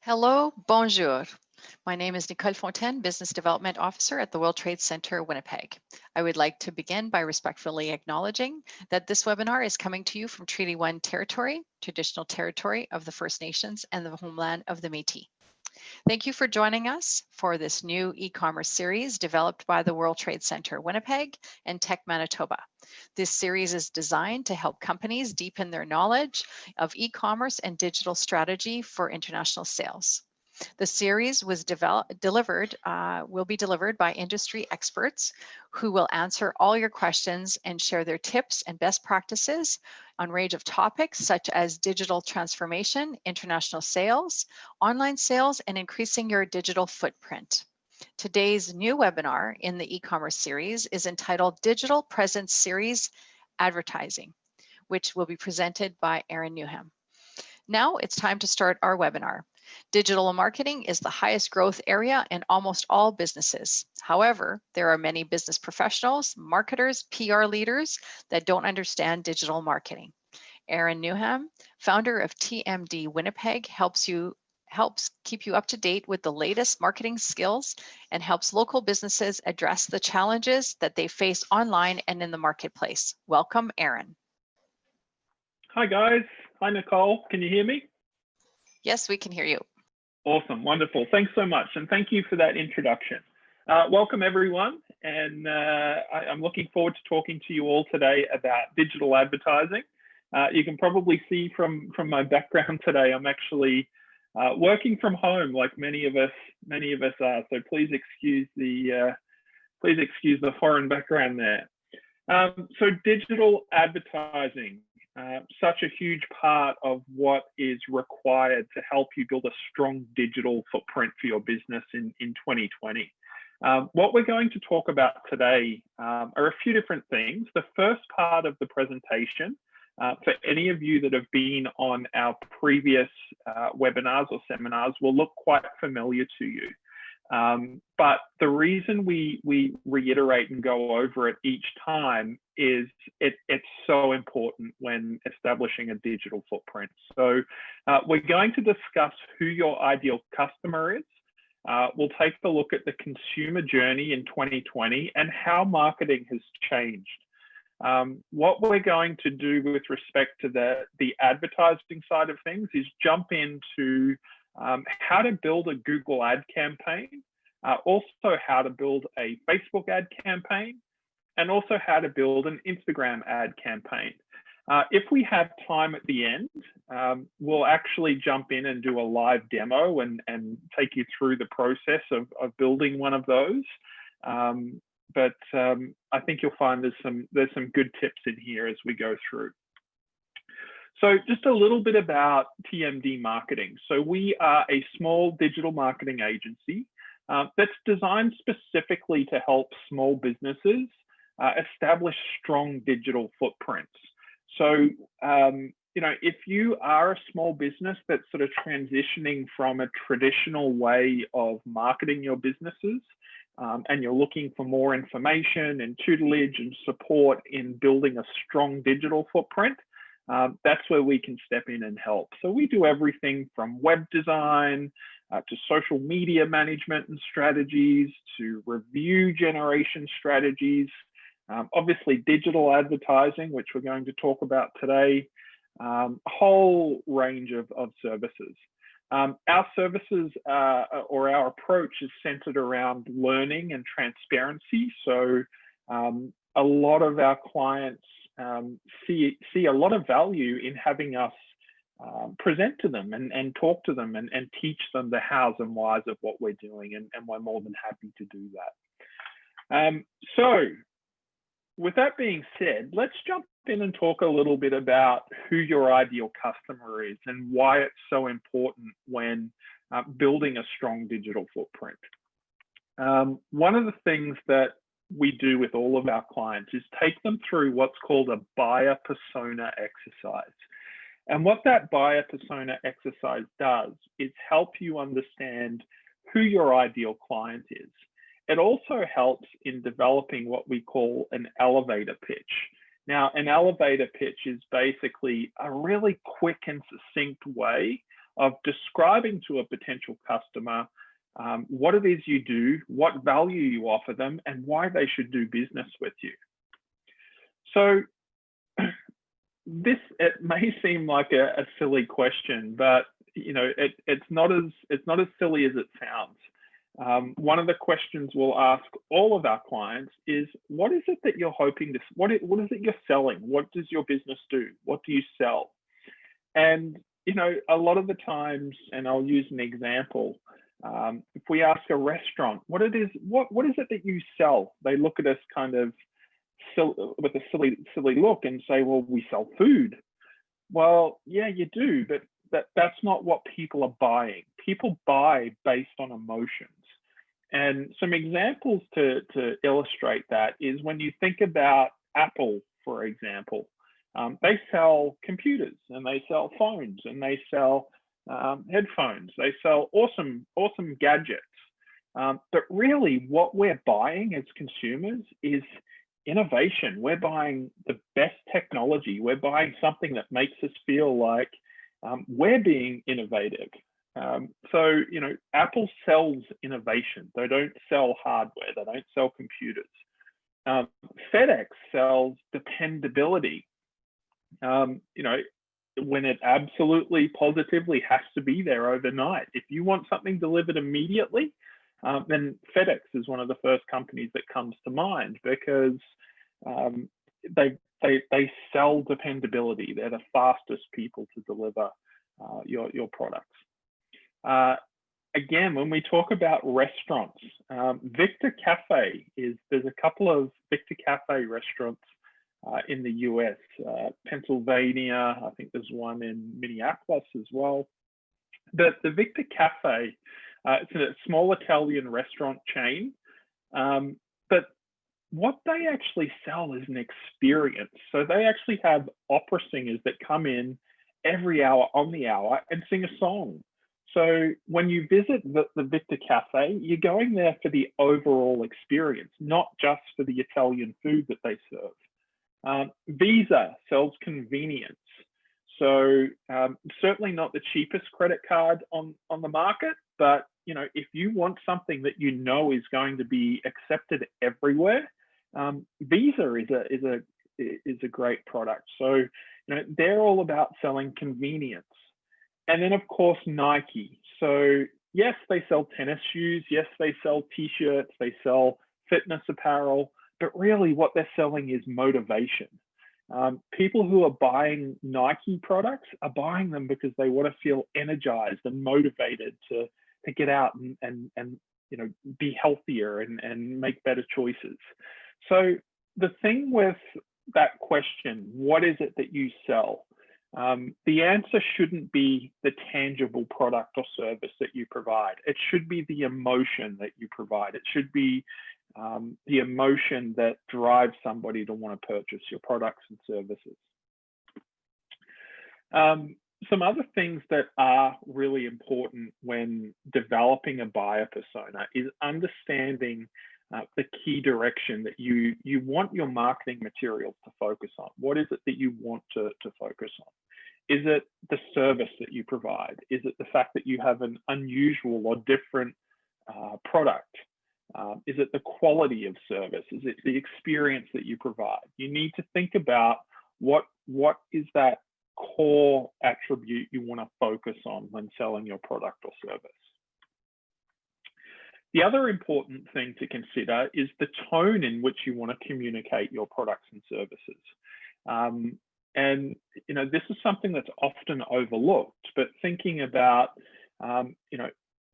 Hello, bonjour. My name is Nicole Fontaine, Business Development Officer at the World Trade Centre Winnipeg. I would like to begin by respectfully acknowledging that this webinar is coming to you from Treaty 1 territory, traditional territory of the First Nations and the homeland of the Métis. Thank you for joining us for this new e-commerce series developed by the World Trade Centre Winnipeg and Tech Manitoba. This series is designed to help companies deepen their knowledge of e-commerce and digital strategy for international sales. The series will be delivered by industry experts who will answer all your questions and share their tips and best practices on a range of topics such as digital transformation, international sales, online sales, and increasing your digital footprint. Today's new webinar in the e-commerce series is entitled Digital Presence Series Advertising, which will be presented by Aaron Newnham. Now it's time to start our webinar. Digital marketing is the highest growth area in almost all businesses. However, there are many business professionals, marketers, PR leaders that don't understand digital marketing. Aaron Newnham, founder of TMD Winnipeg, helps keep you up to date with the latest marketing skills and helps local businesses address the challenges that they face online and in the marketplace. Welcome, Aaron. Hi guys. Hi Nicole. Can you hear me? Yes, we can hear you. Awesome. Wonderful. Thanks so much. And thank you for that introduction. Welcome everyone. And I'm looking forward to talking to you all today about digital advertising. You can probably see from my background today, I'm actually working from home like many of us are. So please excuse the foreign background there. So digital advertising. Such a huge part of what is required to help you build a strong digital footprint for your business in 2020. What we're going to talk about today are a few different things. The first part of the presentation, for any of you that have been on our previous webinars or seminars, will look quite familiar to you. But the reason we reiterate and go over it each time is it's so important when establishing a digital footprint. So we're going to discuss who your ideal customer is. We'll take a look at the consumer journey in 2020 and how marketing has changed. What we're going to do with respect to the advertising side of things is jump into how to build a Google ad campaign, also how to build a Facebook ad campaign, and also how to build an Instagram ad campaign. If we have time at the end, we'll actually jump in and do a live demo and take you through the process of building one of those. But I think you'll find there's some good tips in here as we go through. So just a little bit about TMD Marketing. So we are a small digital marketing agency that's designed specifically to help small businesses establish strong digital footprints. So, if you are a small business that's sort of transitioning from a traditional way of marketing your businesses, and you're looking for more information and tutelage and support in building a strong digital footprint, that's where we can step in and help. So we do everything from web design to social media management and strategies, to review generation strategies, obviously digital advertising, which we're going to talk about today, a whole range of services. Our services or our approach is centered around learning and transparency. So a lot of our clients see a lot of value in having us present to them and talk to them and teach them the hows and whys of what we're doing, and we're more than happy to do that. So with that being said, let's jump in and talk a little bit about who your ideal customer is and why it's so important when building a strong digital footprint. One of the things that we do with all of our clients is take them through what's called a buyer persona exercise. And what that buyer persona exercise does is help you understand who your ideal client is. It also helps in developing what we call an elevator pitch. Now, an elevator pitch is basically a really quick and succinct way of describing to a potential customer what it is you do, what value you offer them, and why they should do business with you. So it may seem like a silly question, but it's not as silly as it sounds. One of the questions we'll ask all of our clients is, what is it that you're hoping to, what is it you're selling? What does your business do? What do you sell? And, a lot of the times, and I'll use an example, if we ask a restaurant, what is it that you sell? They look at us kind of with a silly look and say, well, we sell food. Well, yeah, you do, but that's not what people are buying. People buy based on emotions. And some examples to illustrate that is when you think about Apple, for example, they sell computers and they sell phones and they sell headphones. They sell awesome gadgets. But really what we're buying as consumers is innovation. We're buying the best technology. We're buying something that makes us feel like we're being innovative. So, Apple sells innovation. They don't sell hardware. They don't sell computers. FedEx sells dependability. When it absolutely positively has to be there overnight. If you want something delivered immediately, then FedEx is one of the first companies that comes to mind, because they sell dependability. They're the fastest people to deliver your products. Again, when we talk about restaurants, Victor Cafe there's a couple of Victor Cafe restaurants in the US, Pennsylvania. I think there's one in Minneapolis as well. But the Victor Cafe, it's a small Italian restaurant chain, but what they actually sell is an experience. So they actually have opera singers that come in every hour on the hour and sing a song. So when you visit the Victor Cafe, you're going there for the overall experience, not just for the Italian food that they serve. Visa sells convenience. So certainly not the cheapest credit card on the market, but if you want something that is going to be accepted everywhere, Visa is a great product. So they're all about selling convenience. And then of course Nike. So yes, they sell tennis shoes. Yes, they sell t-shirts. They sell fitness apparel. But really what they're selling is motivation. People who are buying Nike products are buying them because they want to feel energized and motivated to get out and be healthier and make better choices. So the thing with that question, what is it that you sell? The answer shouldn't be the tangible product or service that you provide. It should be the emotion that you provide. It should be the emotion that drives somebody to want to purchase your products and services. Some other things that are really important when developing a buyer persona is understanding the key direction that you want your marketing materials to focus on. What is it that you want to focus on? Is it the service that you provide? Is it the fact that you have an unusual or different product? Is it the quality of service? Is it the experience that you provide? You need to think about what is that core attribute you want to focus on when selling your product or service. The other important thing to consider is the tone in which you want to communicate your products and services. And this is something that's often overlooked, but thinking about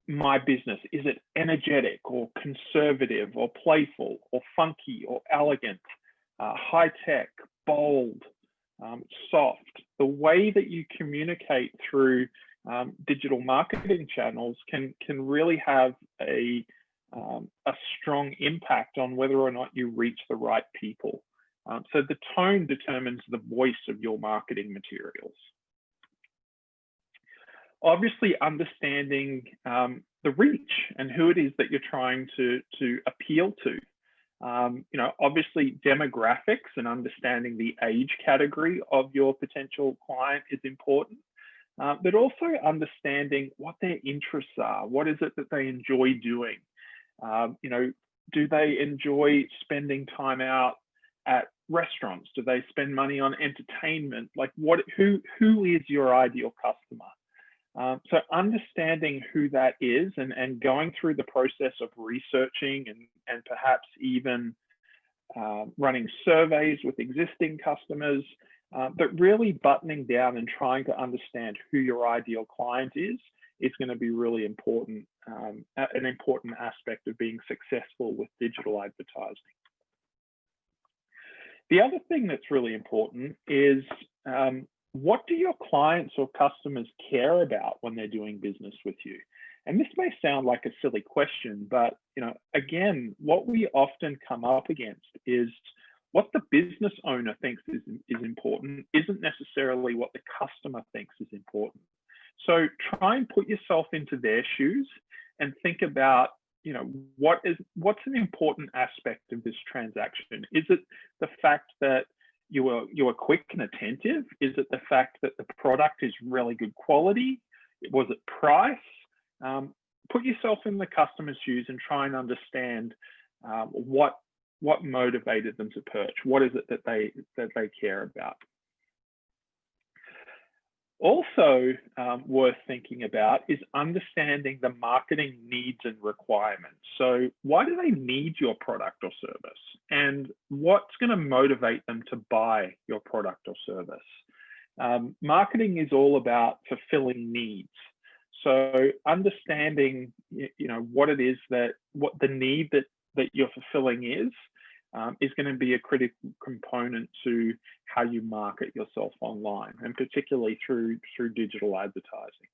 my business, is it energetic or conservative or playful or funky or elegant, high tech, bold, soft? The way that you communicate through digital marketing channels can really have a strong impact on whether or not you reach the right people. So the tone determines the voice of your marketing materials. Obviously, understanding the reach and who it is that you're trying to appeal to. Obviously demographics and understanding the age category of your potential client is important. but also understanding what their interests are. What is it that they enjoy doing? You know, do they enjoy spending time out at restaurants? Do they spend money on entertainment? Like who is your ideal customer? So understanding who that is and going through the process of researching and perhaps even running surveys with existing customers, but really buttoning down and trying to understand who your ideal client is going to be really important, an important aspect of being successful with digital advertising. The other thing that's really important is what do your clients or customers care about when they're doing business with you? And this may sound like a silly question, but you know, again, what we often come up against is what the business owner thinks is important isn't necessarily what the customer thinks is important. So try and put yourself into their shoes and think about, you know, what's an important aspect of this transaction? Is it the fact that you were quick and attentive? Is it the fact that the product is really good quality? Was it price? Put yourself in the customer's shoes and try and understand what motivated them to purchase. What is it that they care about? Also worth thinking about is understanding the marketing needs and requirements. So why do they need your product or service? And what's going to motivate them to buy your product or service? Marketing is all about fulfilling needs. So understanding, you know, what it is what the need that you're fulfilling is going to be a critical component to how you market yourself online, and particularly through digital advertising.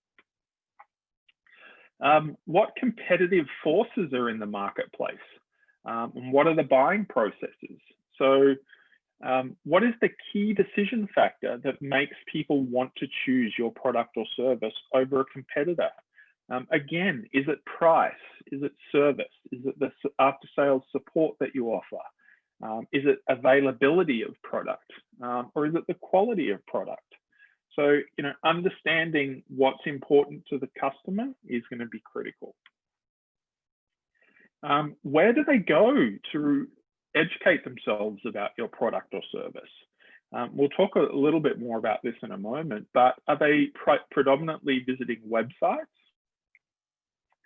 What competitive forces are in the marketplace? And what are the buying processes? So what is the key decision factor that makes people want to choose your product or service over a competitor? Again, is it price? Is it service? Is it the after-sales support that you offer? Is it availability of product? Or is it the quality of product? So, you know, understanding what's important to the customer is going to be critical. Where do they go to educate themselves about your product or service? We'll talk a little bit more about this in a moment, but are they predominantly visiting websites?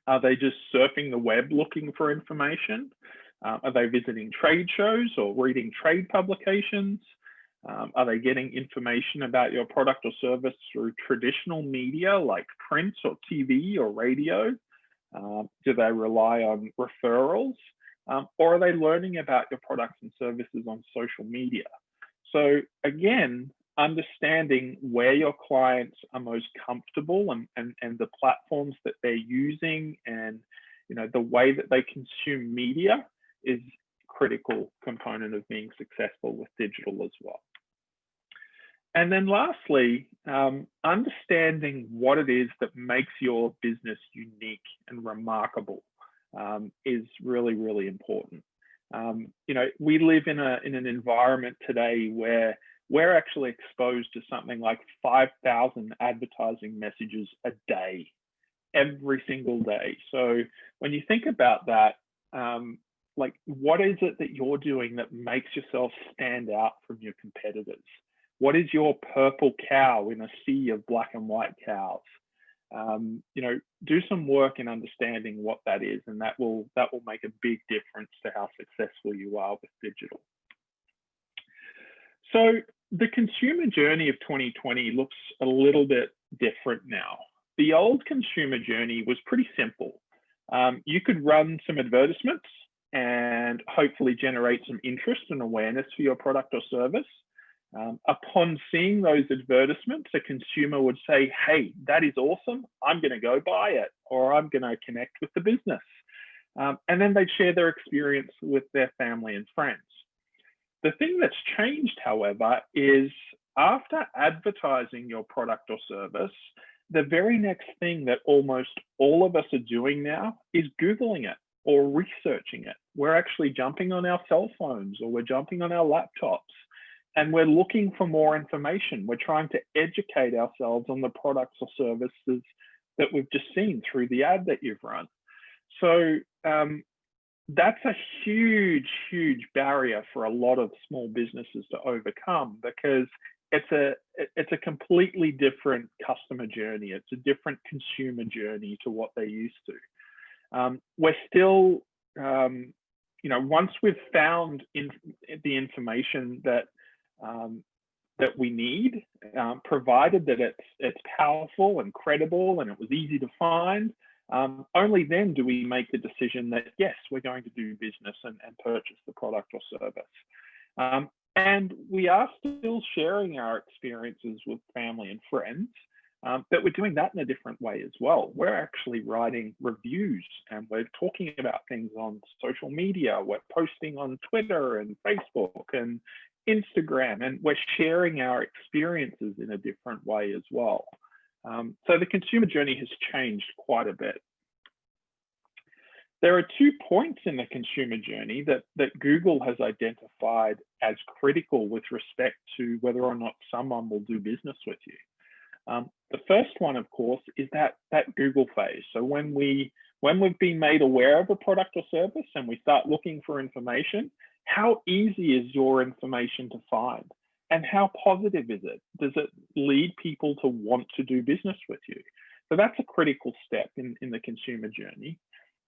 Are they just surfing the web looking for information? Are they visiting trade shows or reading trade publications? Are they getting information about your product or service through traditional media like print or TV or radio? Do they rely on referrals? Or are they learning about your products and services on social media? So again, understanding where your clients are most comfortable and the platforms that they're using, and you know, the way that they consume media is a critical component of being successful with digital as well. And then lastly, understanding what it is that makes your business unique and remarkable is really, really important. You know, we live in an environment today where we're actually exposed to something like 5,000 advertising messages a day, every single day. So when you think about that, like, what is it that you're doing that makes yourself stand out from your competitors? What is your purple cow in a sea of black and white cows? You know, do some work in understanding what that is, and that will make a big difference to how successful you are with digital. So the consumer journey of 2020 looks a little bit different now. The old consumer journey was pretty simple. You could run some advertisements and hopefully generate some interest and awareness for your product or service. Upon seeing those advertisements, a consumer would say, hey, that is awesome. I'm going to go buy it, or I'm going to connect with the business. And then they'd share their experience with their family and friends. The thing that's changed, however, is after advertising your product or service, the very next thing that almost all of us are doing now is Googling it or researching it. We're actually jumping on our cell phones, or we're jumping on our laptops and we're looking for more information. We're trying to educate ourselves on the products or services that we've just seen through the ad that you've run. So that's a huge, huge barrier for a lot of small businesses to overcome, because it's a completely different customer journey. It's a different consumer journey to what they're used to. We're still, once we've found the information that we need, provided that it's powerful and credible and it was easy to find, only then do we make the decision that, yes, we're going to do business and purchase the product or service. And we are still sharing our experiences with family and friends, but we're doing that in a different way as well. We're actually writing reviews, and we're talking about things on social media. We're posting on Twitter and Facebook and Instagram, and we're sharing our experiences in a different way as well. So the consumer journey has changed quite a bit. There are 2 points in the consumer journey that Google has identified as critical with respect to whether or not someone will do business with you. The first one, of course, is that Google phase. So when we've been made aware of a product or service and we start looking for information, how easy is your information to find? And how positive is it? Does it lead people to want to do business with you? So that's a critical step in the consumer journey.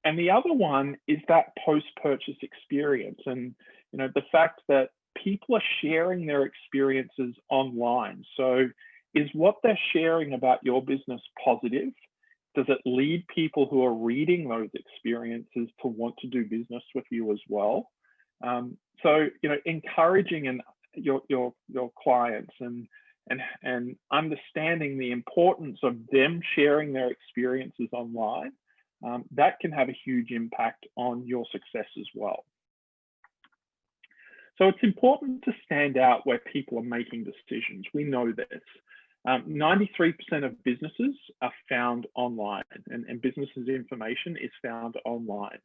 And the other one is that post-purchase experience, and the fact that people are sharing their experiences online. So is what they're sharing about your business positive? Does it lead people who are reading those experiences to want to do business with you as well? So encouraging your clients and understanding the importance of them sharing their experiences online, that can have a huge impact on your success as well. So it's important to stand out where people are making decisions. We know this. 93% of businesses are found online, and businesses' information is found online.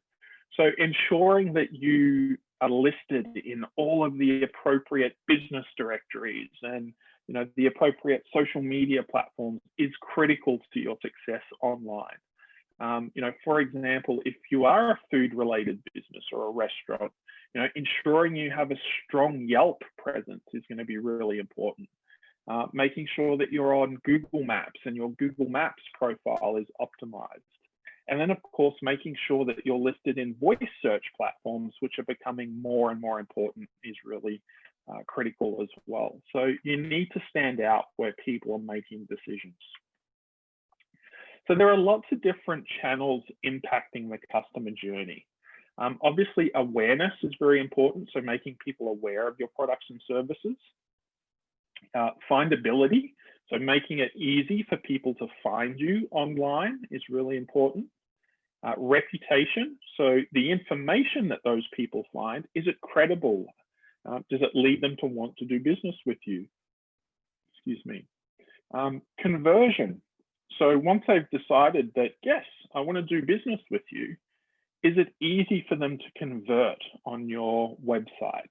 So ensuring that you are listed in all of the appropriate business directories and the appropriate social media platforms is critical to your success online. For example, if you are a food-related business or a restaurant, ensuring you have a strong Yelp presence is going to be really important. Making sure that you're on Google Maps and your Google Maps profile is optimized. And then, of course, making sure that you're listed in voice search platforms, which are becoming more and more important, is really critical as well. So you need to stand out where people are making decisions. So there are lots of different channels impacting the customer journey. Obviously, awareness is very important, so making people aware of your products and services. Findability, so making it easy for people to find you online is really important. Reputation, so the information that those people find, is it credible? Does it lead them to want to do business with you? Excuse me. Conversion, so once they've decided that, yes, I want to do business with you, is it easy for them to convert on your website?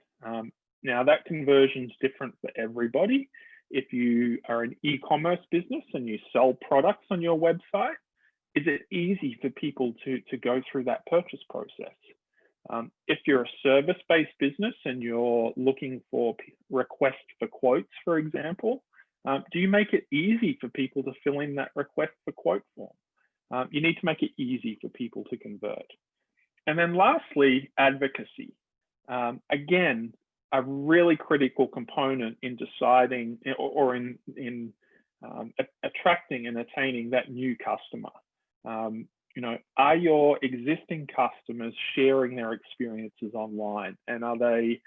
Now that conversion is different for everybody. If you are an e-commerce business and you sell products on your website, is it easy for people to go through that purchase process? If you're a service-based business and you're looking for requests for quotes, for example, do you make it easy for people to fill in that request for quote form? You need to make it easy for people to convert. And then lastly, advocacy. Again, a really critical component in deciding or in attracting and attaining that new customer. Are your existing customers sharing their experiences online, and are they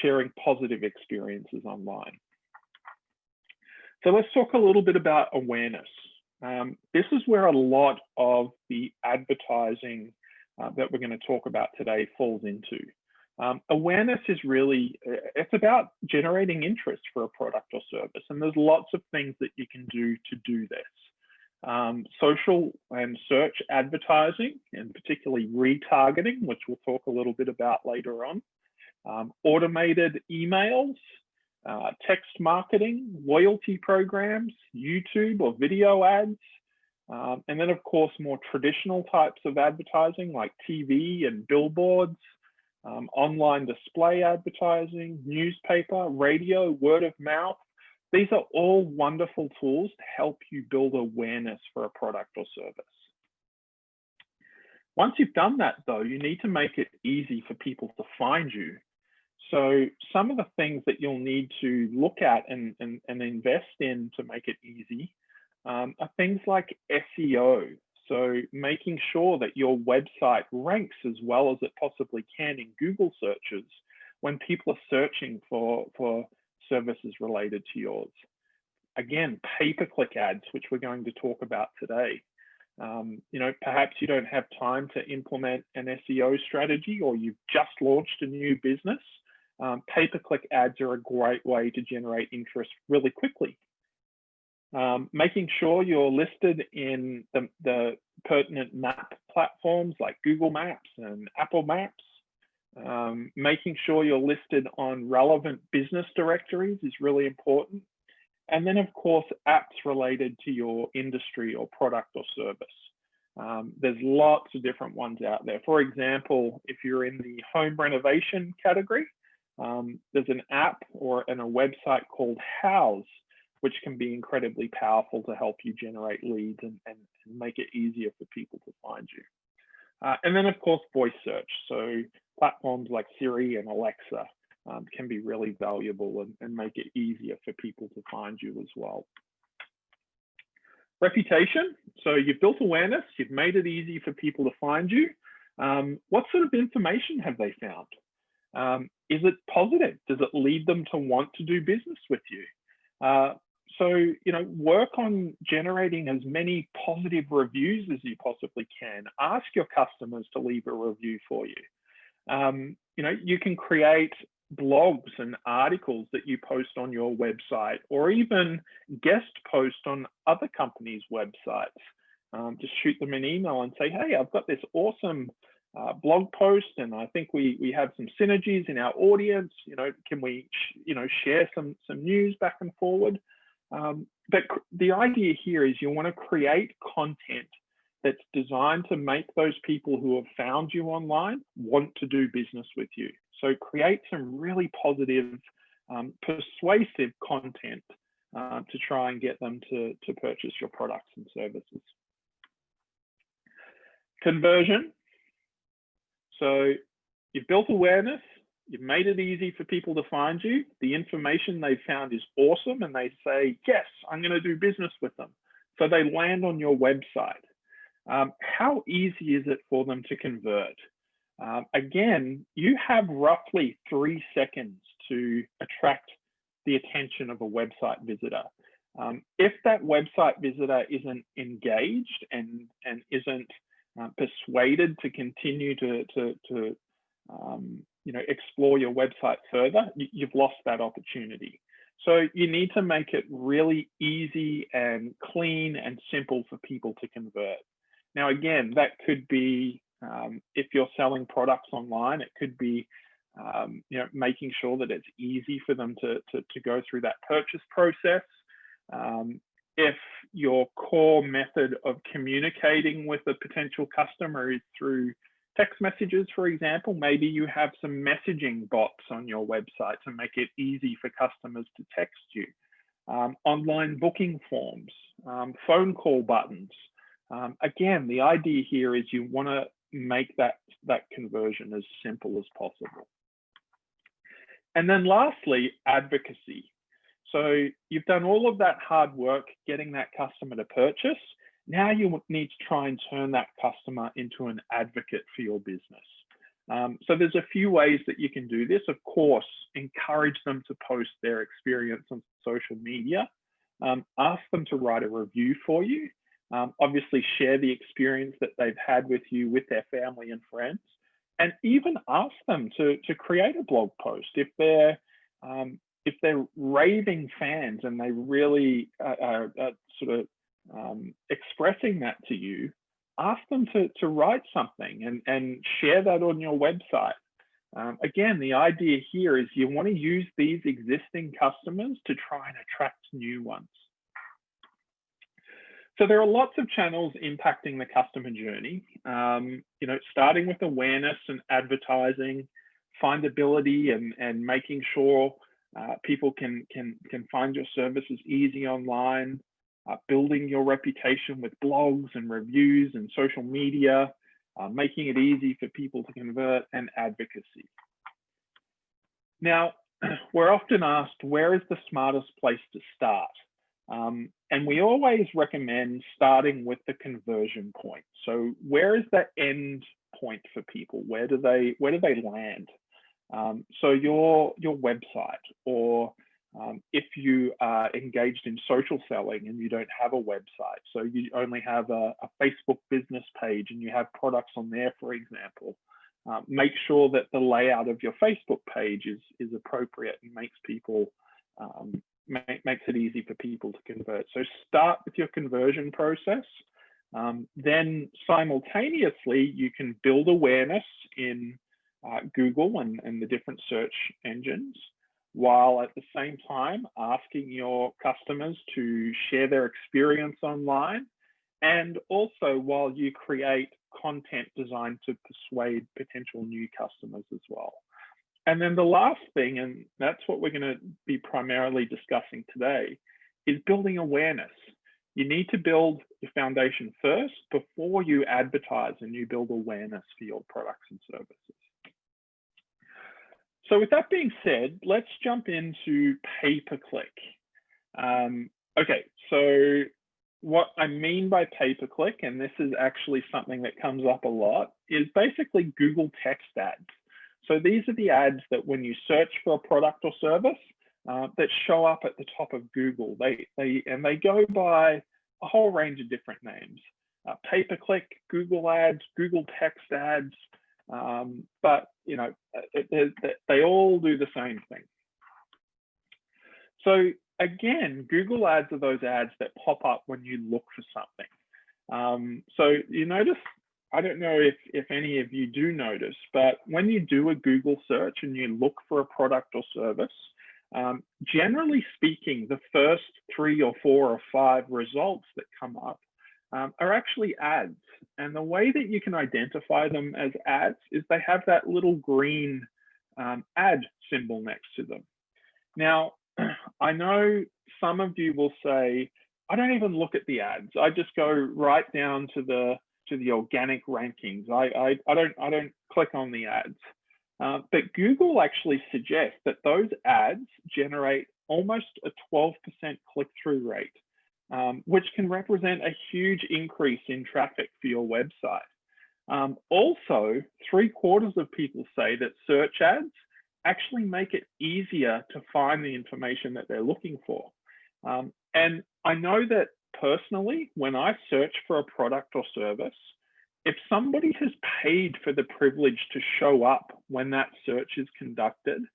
sharing positive experiences online? So let's talk a little bit about awareness. This is where a lot of the advertising that we're going to talk about today falls into. Awareness is really, it's about generating interest for a product or service, and there's lots of things that you can do to do this. Social and search advertising, and particularly retargeting, which we'll talk a little bit about later on, automated emails, text marketing, loyalty programs, YouTube or video ads, and then of course more traditional types of advertising like TV and billboards, online display advertising, newspaper, radio, word of mouth. These are all wonderful tools to help you build awareness for a product or service. Once you've done that though, you need to make it easy for people to find you. So some of the things that you'll need to look at and invest in to make it easy are things like SEO. So making sure that your website ranks as well as it possibly can in Google searches when people are searching for services related to yours. Again, pay-per-click ads, which we're going to talk about today. Perhaps you don't have time to implement an SEO strategy or you've just launched a new business. Pay-per-click ads are a great way to generate interest really quickly. Making sure you're listed in the pertinent map platforms like Google Maps and Apple Maps. Making sure you're listed on relevant business directories is really important. And then, of course, apps related to your industry or product or service. There's lots of different ones out there. For example, if you're in the home renovation category, there's an app or a website called House, which can be incredibly powerful to help you generate leads and make it easier for people to find you. And then, of course, voice search. So platforms like Siri and Alexa can be really valuable and make it easier for people to find you as well. Reputation. So you've built awareness, you've made it easy for people to find you. What sort of information have they found? Is it positive? Does it lead them to want to do business with you? So, work on generating as many positive reviews as you possibly can. Ask your customers to leave a review for you. You can create blogs and articles that you post on your website, or even guest post on other companies' websites. Just shoot them an email and say, hey, I've got this awesome blog post, and I think we have some synergies in our audience. Can we, share some news back and forward? But the idea here is you want to create content that's designed to make those people who have found you online want to do business with you. So create some really positive, persuasive content to try and get them to purchase your products and services. Conversion. So you've built awareness, you've made it easy for people to find you. The information they've found is awesome, and they say, yes, I'm going to do business with them. So they land on your website. How easy is it for them to convert? Again, you have roughly 3 seconds to attract the attention of a website visitor. If that website visitor isn't engaged and isn't persuaded to continue to explore your website further, you've lost that opportunity. So you need to make it really easy and clean and simple for people to convert. Now, again, that could be if you're selling products online, it could be making sure that it's easy for them to go through that purchase process. If your core method of communicating with a potential customer is through text messages, for example, maybe you have some messaging bots on your website to make it easy for customers to text you. Online booking forms, phone call buttons. Again, the idea here is you want to make that conversion as simple as possible. And then lastly, advocacy. So you've done all of that hard work getting that customer to purchase. Now you need to try and turn that customer into an advocate for your business. So there's a few ways that you can do this. Of course, encourage them to post their experience on social media. Ask them to write a review for you. Obviously, share the experience that they've had with you with their family and friends. And even ask them to create a blog post. If they're raving fans and they really are expressing that to you, ask them to write something and share that on your website. Again, the idea here is you want to use these existing customers to try and attract new ones. So there are lots of channels impacting the customer journey, starting with awareness and advertising, findability and making sure people can find your services easy online, building your reputation with blogs and reviews and social media, making it easy for people to convert, and advocacy. Now, we're often asked, where is the smartest place to start? And we always recommend starting with the conversion point. So where is that end point for people? Where do they land? So your website, or if you are engaged in social selling and you don't have a website, so you only have a Facebook business page and you have products on there, for example, make sure that the layout of your Facebook page is appropriate and makes people makes it easy for people to convert. So start with your conversion process. Then simultaneously, you can build awareness in Google and the different search engines, while at the same time asking your customers to share their experience online, and also while you create content designed to persuade potential new customers as well. And then the last thing, and that's what we're going to be primarily discussing today, is building awareness. You need to build your foundation first before you advertise and you build awareness for your products and services. So with that being said, let's jump into pay-per-click. Okay, so what I mean by pay-per-click, and this is actually something that comes up a lot, is basically Google text ads. So these are the ads that when you search for a product or service that show up at the top of Google. They go by a whole range of different names: pay-per-click, Google ads, Google text ads, but they all do the same thing. So again, Google ads are those ads that pop up when you look for something. So you notice, I don't know if any of you do notice, but when you do a Google search and you look for a product or service, generally speaking, the first 3 or 4 or 5 results that come up are actually ads. And the way that you can identify them as ads is they have that little green ad symbol next to them. Now, I know some of you will say, I don't even look at the ads. I just go right down to the organic rankings. I don't click on the ads. But Google actually suggests that those ads generate almost a 12% click-through rate, which can represent a huge increase in traffic for your website. Also, 3/4 of people say that search ads actually make it easier to find the information that they're looking for. And I know that personally, when I search for a product or service, if somebody has paid for the privilege to show up when that search is conducted,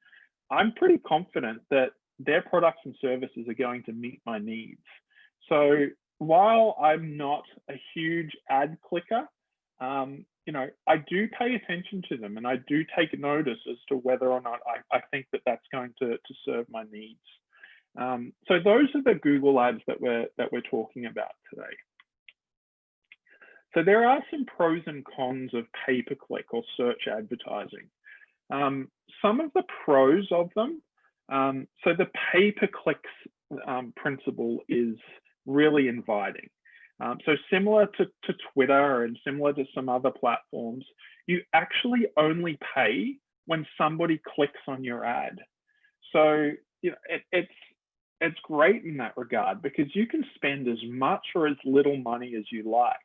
I'm pretty confident that their products and services are going to meet my needs. So while I'm not a huge ad clicker, I do pay attention to them and I do take notice as to whether or not I think that that's going to serve my needs. So those are the Google ads that we're talking about today. So there are some pros and cons of pay-per-click or search advertising. Some of the pros of them, so the pay-per-clicks principle is really inviting. So similar to Twitter and similar to some other platforms, you actually only pay when somebody clicks on your ad. So it's great in that regard because you can spend as much or as little money as you like.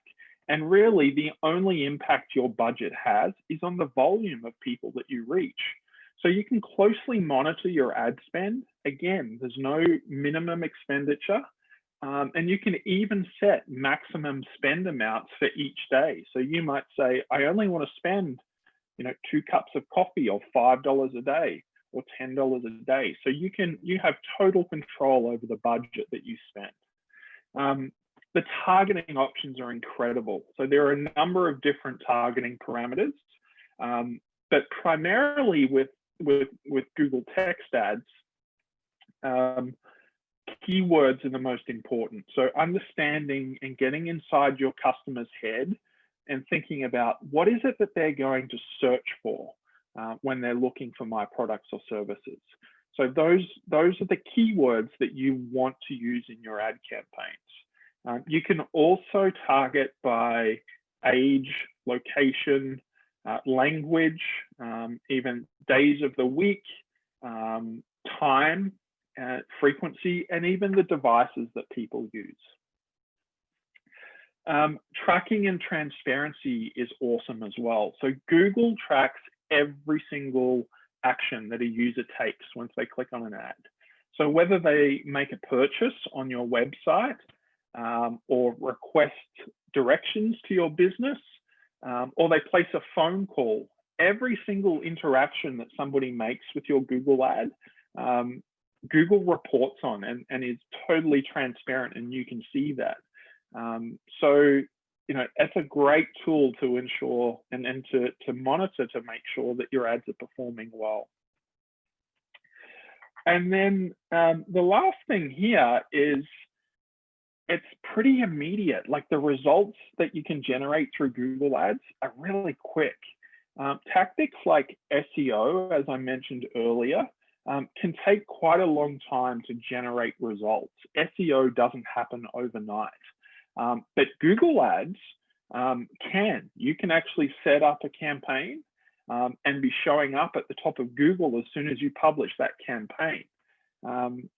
And really the only impact your budget has is on the volume of people that you reach. So you can closely monitor your ad spend. Again, there's no minimum expenditure. And you can even set maximum spend amounts for each day. So you might say, I only want to spend 2 cups of coffee or $5 a day or $10 a day. So you have total control over the budget that you spend. The targeting options are incredible. So there are a number of different targeting parameters, but primarily with Google text ads, keywords are the most important. So understanding and getting inside your customer's head and thinking about what is it that they're going to search for when they're looking for my products or services. So those are the keywords that you want to use in your ad campaigns. You can also target by age, location, language, even days of the week, time, frequency, and even the devices that people use. Tracking and transparency is awesome as well. So Google tracks every single action that a user takes once they click on an ad. So whether they make a purchase on your website or request directions to your business, or they place a phone call, every single interaction that somebody makes with your Google ad, Google reports on and is totally transparent, and you can see that. So, you know, it's a great tool to ensure and to monitor to make sure that your ads are performing well. And then the last thing here is it's pretty immediate. Like the results that you can generate through Google ads are really quick. Tactics like SEO, as I mentioned earlier, can take quite a long time to generate results. SEO doesn't happen overnight. But Google ads can. You can actually set up a campaign and be showing up at the top of Google as soon as you publish that campaign.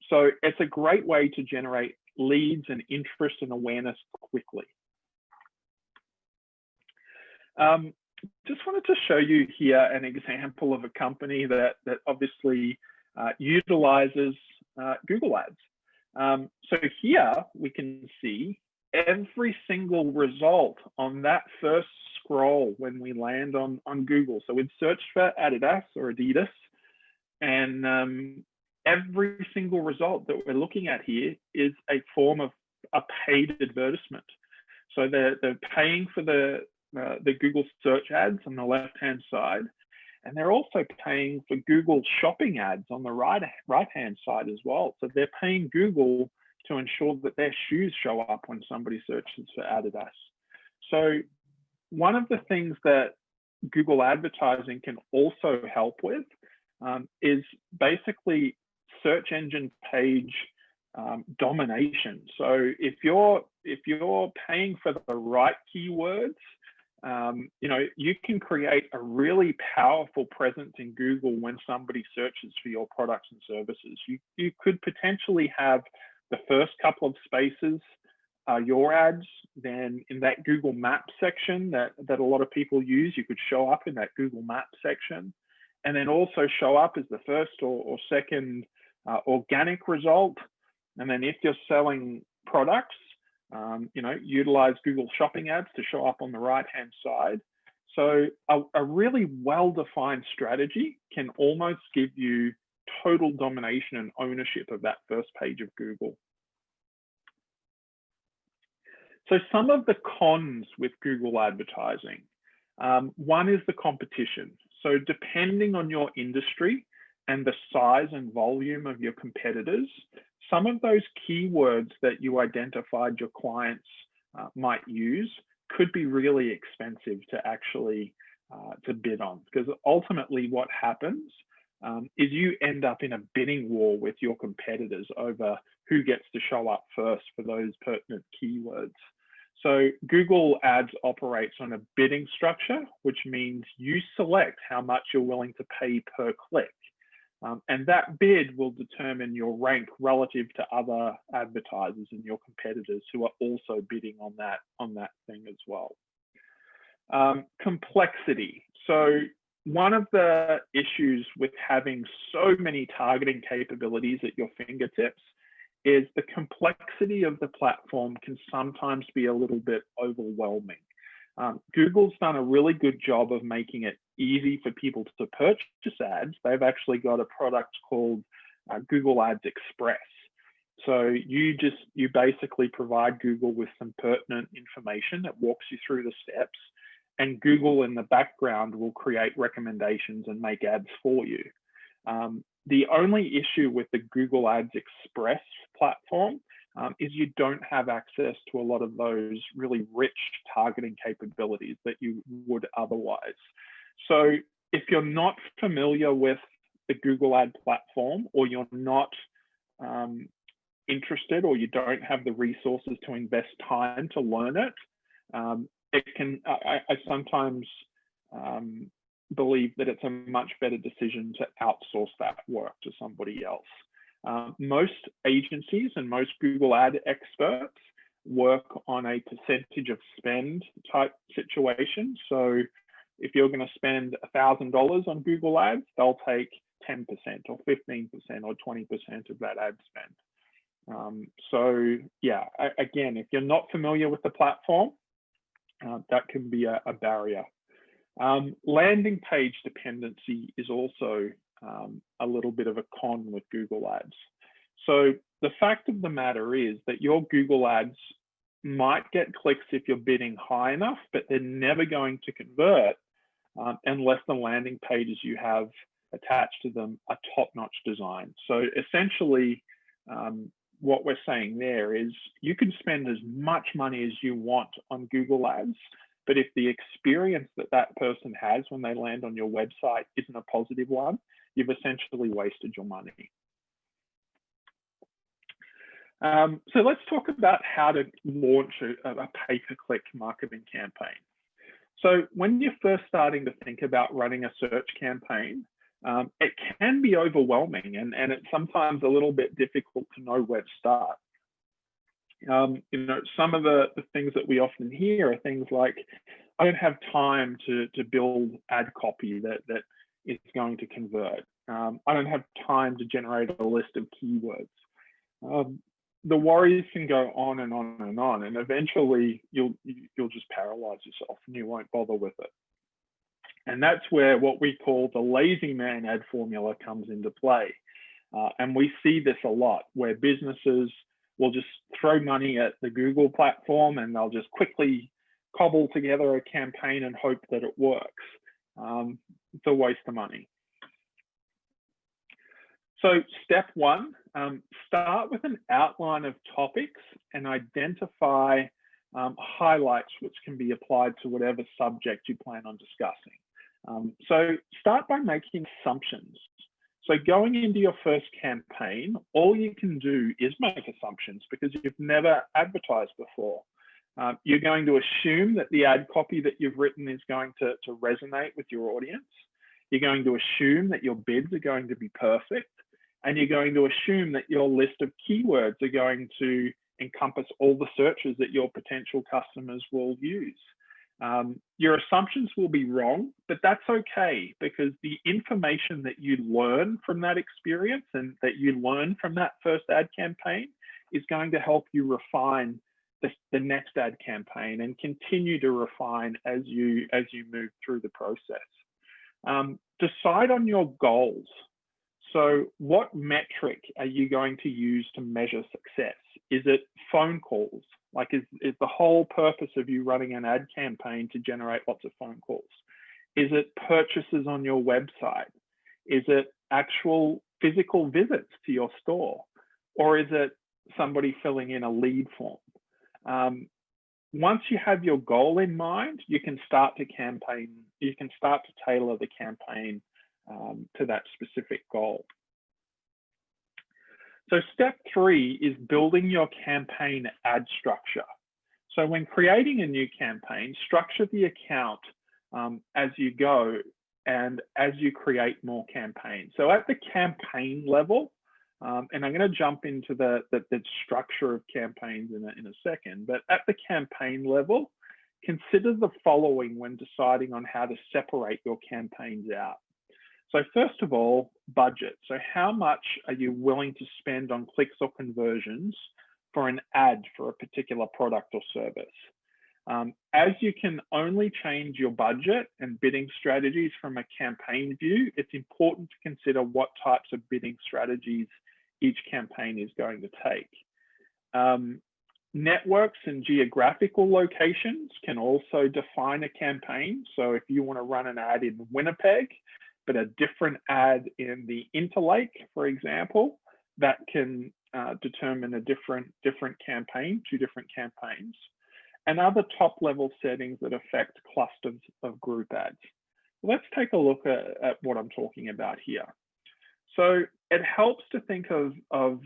So it's a great way to generate leads and interest and awareness quickly. Just wanted to show you here an example of a company that obviously utilizes Google ads. So here we can see every single result on that first scroll when we land on Google. So we'd search for Adidas or Adidas, and every single result that we're looking at here is a form of a paid advertisement. So they're paying for the Google search ads on the left-hand side, and they're also paying for Google shopping ads on the right-hand side as well. So they're paying Google to ensure that their shoes show up when somebody searches for Adidas. So one of the things that Google advertising can also help with is basically search engine page domination. So if you're paying for the right keywords, you know, you can create a really powerful presence in Google when somebody searches for your products and services. You could potentially have the first couple of spaces your ads, then in that Google Maps section that a lot of people use, you could show up in that Google Maps section, and then also show up as the first or second organic result. And then if you're selling products, you know, utilize Google shopping ads to show up on the right-hand side. So a really well-defined strategy can almost give you total domination and ownership of that first page of Google. So some of the cons with Google advertising, one is the competition. So depending on your industry and the size and volume of your competitors, some of those keywords that you identified your clients might use could be really expensive to actually to bid on, because ultimately what happens is you end up in a bidding war with your competitors over who gets to show up first for those pertinent keywords. So Google Ads operates on a bidding structure, which means you select how much you're willing to pay per click. And that bid will determine your rank relative to other advertisers and your competitors who are also bidding on that thing as well. Complexity. So one of the issues with having so many targeting capabilities at your fingertips is the complexity of the platform can sometimes be a little bit overwhelming. Google's done a really good job of making it easy for people to purchase ads. They've actually got a product called Google Ads Express. So you basically provide Google with some pertinent information that walks you through the steps, and Google in the background will create recommendations and make ads for you. The only issue with the Google Ads Express platform is you don't have access to a lot of those really rich targeting capabilities that you would otherwise. So if you're not familiar with the Google Ad platform, or you're not interested, or you don't have the resources to invest time to learn it, I sometimes believe that it's a much better decision to outsource that work to somebody else. Most agencies and most Google Ad experts work on a percentage of spend type situation. So if you're going to spend $1,000 on Google Ads, they'll take 10% or 15% or 20% of that ad spend. So yeah, again, if you're not familiar with the platform, that can be a barrier. Landing page dependency is also a little bit of a con with Google Ads. So the fact of the matter is that your Google Ads might get clicks if you're bidding high enough, but they're never going to convert unless the landing pages you have attached to them are top-notch design. So essentially, what we're saying there is you can spend as much money as you want on Google Ads, but if the experience that that person has when they land on your website isn't a positive one, you've essentially wasted your money. So let's talk about how to launch a pay-per-click marketing campaign. So when you're first starting to think about running a search campaign, it can be overwhelming, and it's sometimes a little bit difficult to know where to start. You know, some of the things that we often hear are things like, I don't have time to build ad copy that is going to convert. I don't have time to generate a list of keywords. The worries can go on and on and on, and eventually you'll just paralyze yourself and you won't bother with it. And that's where what we call the lazy man ad formula comes into play. And we see this a lot, where businesses will just throw money at the Google platform and they'll just quickly cobble together a campaign and hope that it works. It's a waste of money. So step one, start with an outline of topics and identify highlights which can be applied to whatever subject you plan on discussing. So start by making assumptions. So going into your first campaign, all you can do is make assumptions because you've never advertised before. You're going to assume that the ad copy that you've written is going to resonate with your audience. You're going to assume that your bids are going to be perfect. And you're going to assume that your list of keywords are going to encompass all the searches that your potential customers will use. Your assumptions will be wrong, but that's okay, because the information that you learn from that experience and that you learn from that first ad campaign is going to help you refine the next ad campaign and continue to refine as you move through the process. Decide on your goals. So what metric are you going to use to measure success? Is it phone calls? Like, is the whole purpose of you running an ad campaign to generate lots of phone calls? Is it purchases on your website? Is it actual physical visits to your store? Or is it somebody filling in a lead form? Once you have your goal in mind, you can start to tailor the campaign to that specific goal. So step 3 is building your campaign ad structure. So when creating a new campaign, structure the account as you go and as you create more campaigns. So at the campaign level, and I'm going to jump into the structure of campaigns in a second, but at the campaign level, consider the following when deciding on how to separate your campaigns out. So first of all, budget. So how much are you willing to spend on clicks or conversions for an ad for a particular product or service? As you can only change your budget and bidding strategies from a campaign view, it's important to consider what types of bidding strategies each campaign is going to take. Networks and geographical locations can also define a campaign. So if you want to run an ad in Winnipeg, but a different ad in the Interlake, for example, that can determine a different campaign, 2 different campaigns, and other top level settings that affect clusters of group ads. Let's take a look at what I'm talking about here. So it helps to think of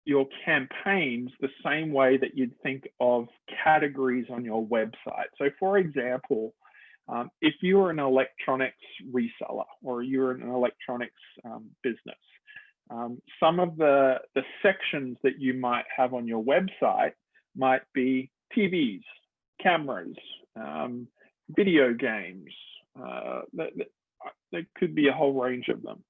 your campaigns the same way that you'd think of categories on your website. So for example, if you're an electronics reseller or you're an electronics business, some of the sections that you might have on your website might be TVs, cameras, video games. There could be a whole range of them.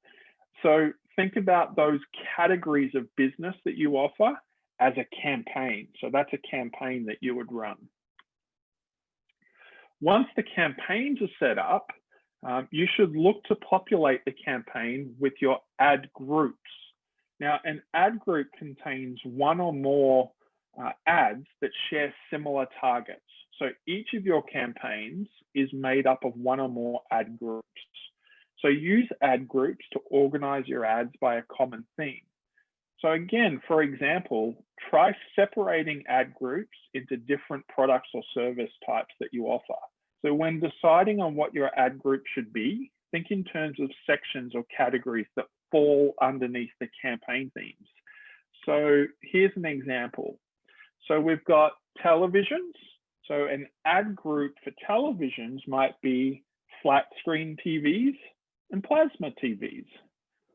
So think about those categories of business that you offer as a campaign. So that's a campaign that you would run. Once the campaigns are set up, you should look to populate the campaign with your ad groups. Now, an ad group contains 1 or more ads that share similar targets. So each of your campaigns is made up of 1 or more ad groups. So use ad groups to organize your ads by a common theme. So again, for example, try separating ad groups into different products or service types that you offer. So when deciding on what your ad group should be, think in terms of sections or categories that fall underneath the campaign themes. So here's an example. So we've got televisions. So an ad group for televisions might be flat screen TVs and plasma TVs.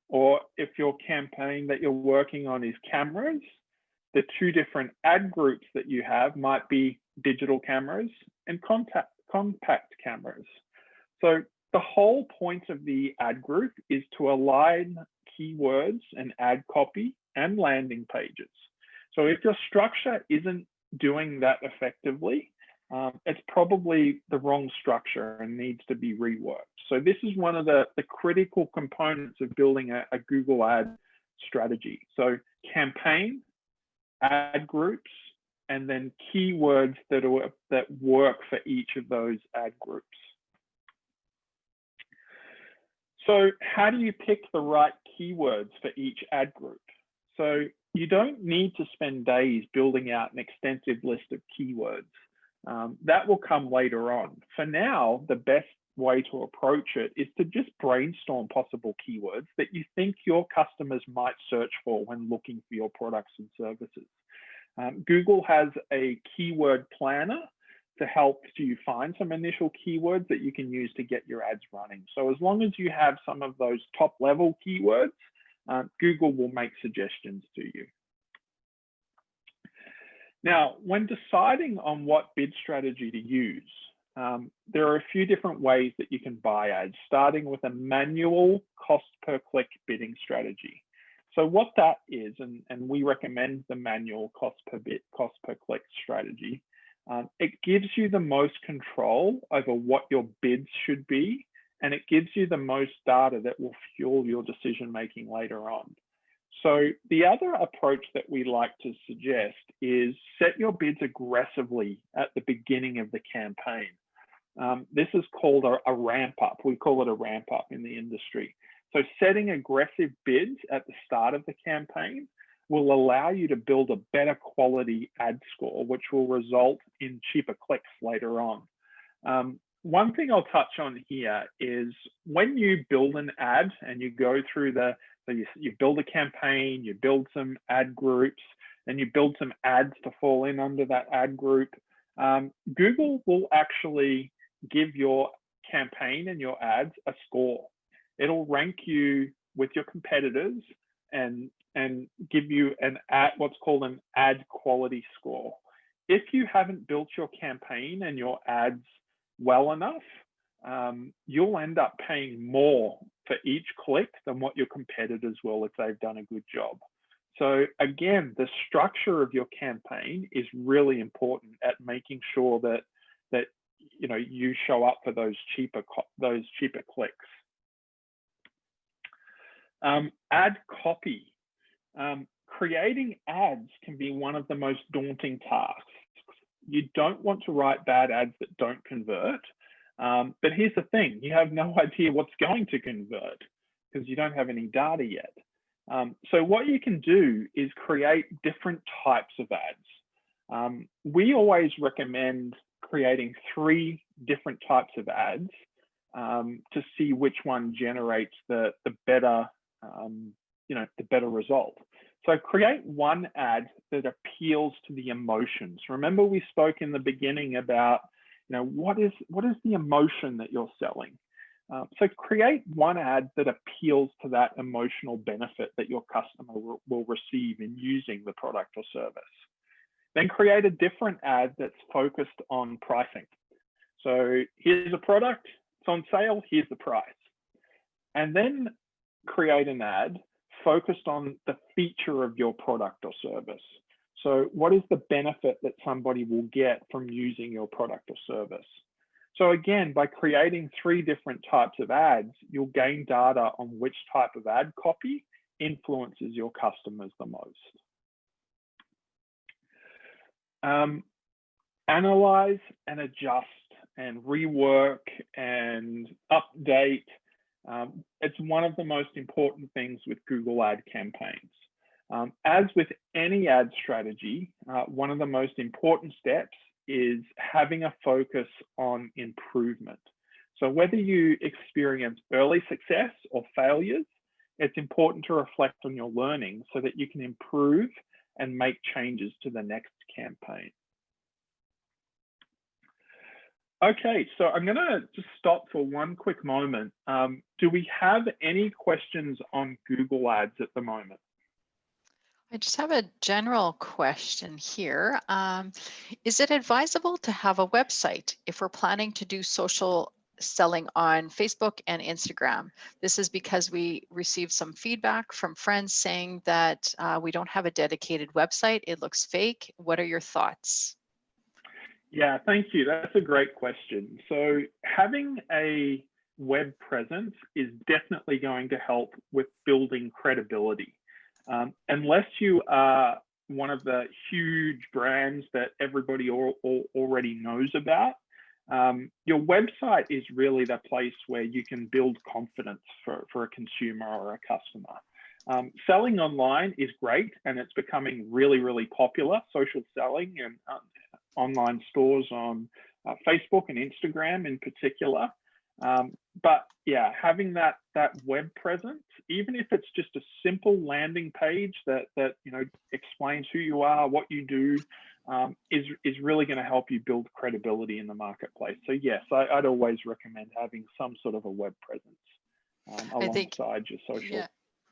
Or if your campaign that you're working on is cameras, the 2 different ad groups that you have might be digital cameras and compact cameras. So the whole point of the ad group is to align keywords and ad copy and landing pages. So if your structure isn't doing that effectively, it's probably the wrong structure and needs to be reworked. So this is one of the critical components of building a Google ad strategy. So campaign, ad groups, and then keywords that work for each of those ad groups. So how do you pick the right keywords for each ad group? So you don't need to spend days building out an extensive list of keywords. That will come later on. For now, the best way to approach it is to just brainstorm possible keywords that you think your customers might search for when looking for your products and services. Google has a keyword planner to help you find some initial keywords that you can use to get your ads running. So as long as you have some of those top level keywords, Google will make suggestions to you. Now, when deciding on what bid strategy to use, there are a few different ways that you can buy ads, starting with a manual cost per click bidding strategy. So what that is, and we recommend the manual cost per click strategy, it gives you the most control over what your bids should be, and it gives you the most data that will fuel your decision making later on. So the other approach that we like to suggest is set your bids aggressively at the beginning of the campaign. This is called a ramp up. We call it a ramp up in the industry. So setting aggressive bids at the start of the campaign will allow you to build a better quality ad score, which will result in cheaper clicks later on. One thing I'll touch on here is when you build an ad and you go through you build a campaign, you build some ad groups, and you build some ads to fall in under that ad group, Google will actually give your campaign and your ads a score. It'll rank you with your competitors and give you what's called an ad quality score. If you haven't built your campaign and your ads well enough, you'll end up paying more for each click than what your competitors will if they've done a good job. So again, the structure of your campaign is really important at making sure that you show up for those cheaper clicks. Ad copy. creating ads can be one of the most daunting tasks. You don't want to write bad ads that don't convert. But here's the thing, you have no idea what's going to convert because you don't have any data yet. So what you can do is create different types of ads. We always recommend creating 3 different types of ads to see which one generates the better, the better result. So create one ad that appeals to the emotions. Remember, we spoke in the beginning about, what is the emotion that you're selling? So create one ad that appeals to that emotional benefit that your customer will receive in using the product or service. Then create a different ad that's focused on pricing. So here's a product, it's on sale, here's the price. And then create an ad focused on the feature of your product or service. So what is the benefit that somebody will get from using your product or service? So again, by creating 3 different types of ads, you'll gain data on which type of ad copy influences your customers the most. Analyze and adjust and rework and update. It's one of the most important things with Google ad campaigns. As with any ad strategy, one of the most important steps is having a focus on improvement. So whether you experience early success or failures, it's important to reflect on your learning so that you can improve and make changes to the next campaign. Okay, so I'm gonna just stop for one quick moment. Do we have any questions on Google Ads at the moment? I just have a general question here. Is it advisable to have a website if we're planning to do social selling on Facebook and Instagram? This is because we received some feedback from friends saying that we don't have a dedicated website. It looks fake. What are your thoughts? Yeah, thank you. That's a great question. So having a web presence is definitely going to help with building credibility. Unless you are one of the huge brands that everybody already knows about, your website is really the place where you can build confidence for a consumer or a customer. Selling online is great, and it's becoming really, really popular, social selling and online stores on Facebook and Instagram in particular. But yeah, having that web presence, even if it's just a simple landing page that explains who you are, what you do, is really going to help you build credibility in the marketplace. So yes, I'd always recommend having some sort of a web presence alongside your social. Yeah.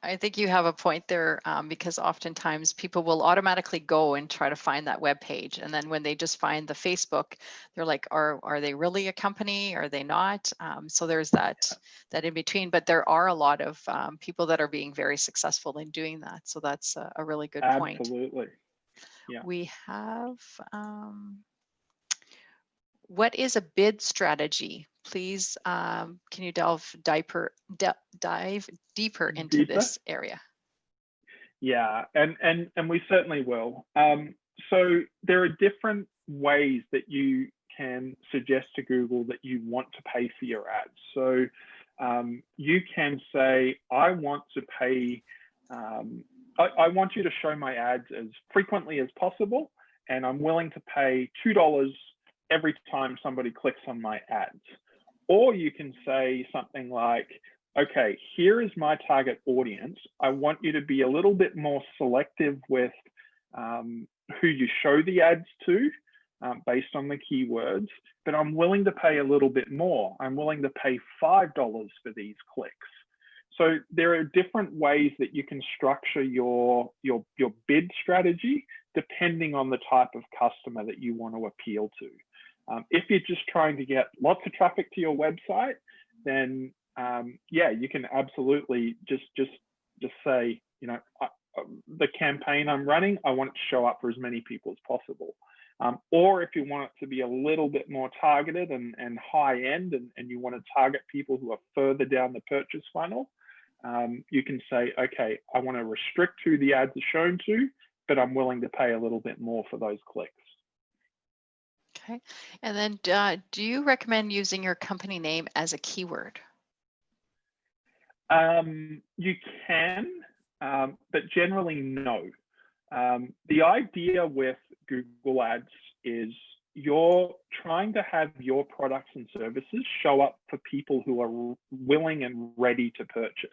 I think you have a point there, because oftentimes people will automatically go and try to find that web page, and then when they just find the Facebook, they're like, "Are they really a company? Are they not?" So there's that in between. But there are a lot of people that are being very successful in doing that. So that's a really good point. Absolutely. Yeah. We have. What is a bid strategy? Please, can you dive deeper into this area? Yeah, and we certainly will. So there are different ways that you can suggest to Google that you want to pay for your ads. So you can say, I want to pay, I want you to show my ads as frequently as possible, and I'm willing to pay $2 every time somebody clicks on my ads. Or you can say something like, okay, here is my target audience. I want you to be a little bit more selective with who you show the ads to based on the keywords, but I'm willing to pay a little bit more. I'm willing to pay $5 for these clicks. So there are different ways that you can structure your bid strategy depending on the type of customer that you want to appeal to. If you're just trying to get lots of traffic to your website, then yeah, you can absolutely just say, the campaign I'm running, I want it to show up for as many people as possible. Or if you want it to be a little bit more targeted and high end, and you want to target people who are further down the purchase funnel, you can say, okay, I want to restrict who the ads are shown to, but I'm willing to pay a little bit more for those clicks. Okay. And then do you recommend using your company name as a keyword? You can, but generally no. The idea with Google Ads is you're trying to have your products and services show up for people who are willing and ready to purchase.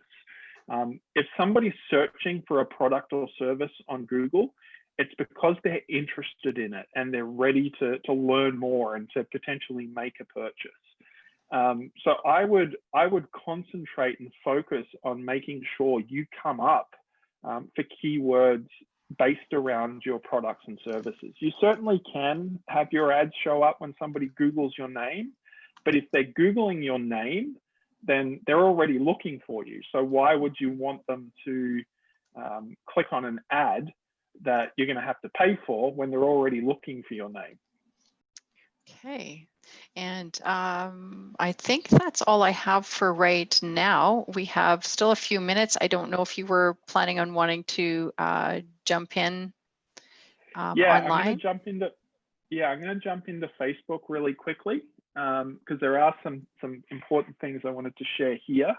If somebody's searching for a product or service on Google, it's because they're interested in it and they're ready to learn more and to potentially make a purchase. So I would concentrate and focus on making sure you come up for keywords based around your products and services. You certainly can have your ads show up when somebody Googles your name, but if they're Googling your name, then they're already looking for you. So why would you want them to click on an ad that you're going to have to pay for when they're already looking for your name? Okay. And I think that's all I have for right now. We have still a few minutes. I don't know if you were planning on wanting to jump in online. I'm going to jump into Facebook really quickly because there are some important things I wanted to share here.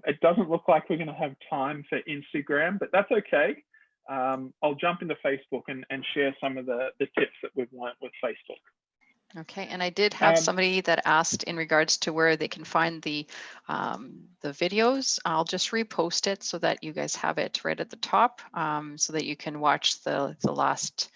It doesn't look like we're going to have time for Instagram, but that's okay. I'll jump into Facebook and share some of the tips that we've learned with Facebook. Okay, and I did have somebody that asked in regards to where they can find the videos. I'll just repost it so that you guys have it right at the top, so that you can watch the last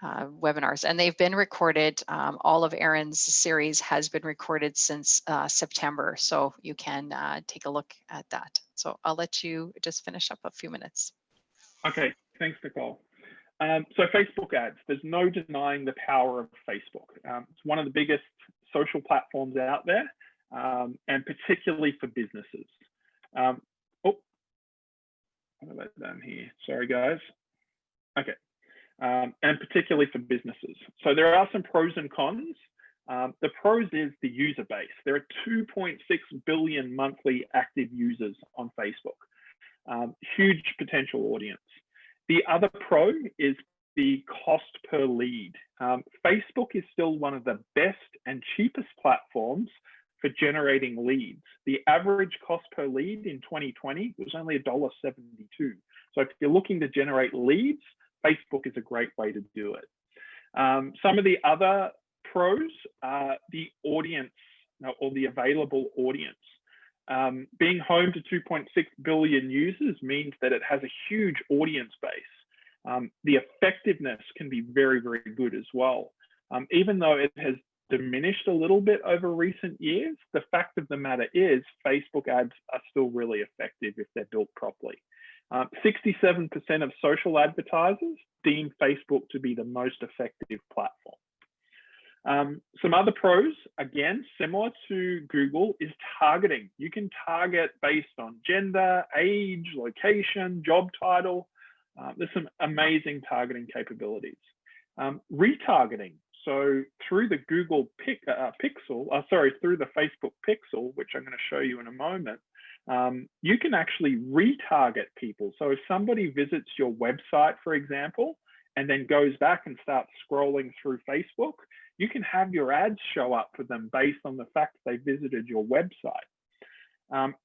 webinars. And they've been recorded. All of Erin's series has been recorded since September, so you can take a look at that. So I'll let you just finish up a few minutes. Okay, thanks, Nicole. So Facebook ads, there's no denying the power of Facebook. It's one of the biggest social platforms out there, and particularly for businesses. I'll let that down here. Sorry, guys. Okay, and particularly for businesses. So there are some pros and cons. The pros is the user base. There are 2.6 billion monthly active users on Facebook. Huge potential audience. The other pro is the cost per lead. Facebook is still one of the best and cheapest platforms for generating leads. The average cost per lead in 2020 was only $1.72. So if you're looking to generate leads, Facebook is a great way to do it. Some of the other pros are the audience, or the available audience. Being home to 2.6 billion users means that it has a huge audience base. The effectiveness can be very, very good as well. Even though it has diminished a little bit over recent years, the fact of the matter is Facebook ads are still really effective if they're built properly. 67% of social advertisers deem Facebook to be the most effective platform. Some other pros, again, similar to Google, is targeting. You can target based on gender, age, location, job title. There's some amazing targeting capabilities. Retargeting. So through the Google through the Facebook Pixel, which I'm going to show you in a moment, you can actually retarget people. So if somebody visits your website, for example, and then goes back and starts scrolling through Facebook, you can have your ads show up for them based on the fact that they visited your website.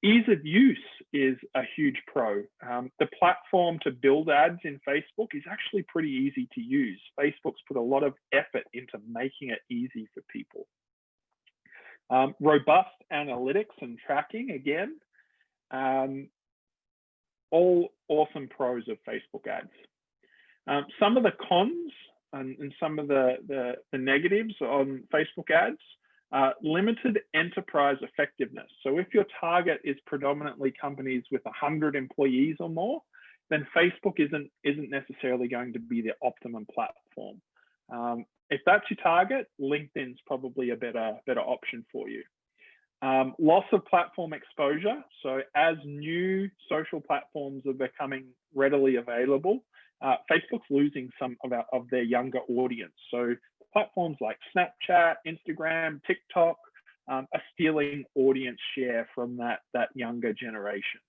Ease of use is a huge pro. The platform to build ads in Facebook is actually pretty easy to use. Facebook's put a lot of effort into making it easy for people. Robust analytics and tracking, again, all awesome pros of Facebook ads. Some of the cons and some of the negatives on Facebook ads, limited enterprise effectiveness. So if your target is predominantly companies with 100 employees or more, then Facebook isn't necessarily going to be the optimum platform. If that's your target, LinkedIn's probably a better option for you. Loss of platform exposure. So as new social platforms are becoming readily available, Facebook's losing some of their younger audience. So platforms like Snapchat, Instagram, TikTok are stealing audience share from that younger generation.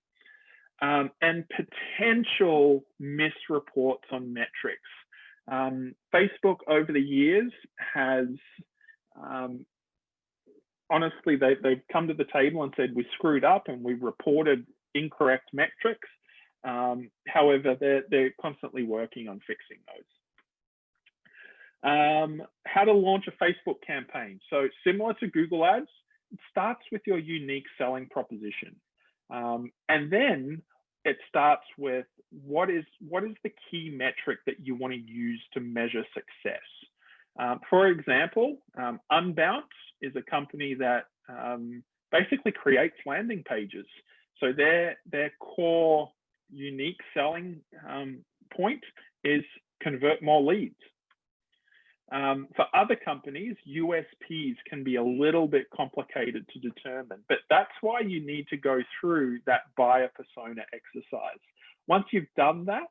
and potential misreports on metrics. Facebook over the years has, honestly, they've come to the table and said, we screwed up and we reported incorrect metrics. However, they're constantly working on fixing those. How to launch a Facebook campaign. So similar to Google Ads, it starts with your unique selling proposition. And then it starts with what is the key metric that you want to use to measure success. For example, Unbounce is a company that basically creates landing pages. So their core unique selling point is convert more leads. For other companies, USPs can be a little bit complicated to determine, but that's why you need to go through that buyer persona exercise. Once you've done that,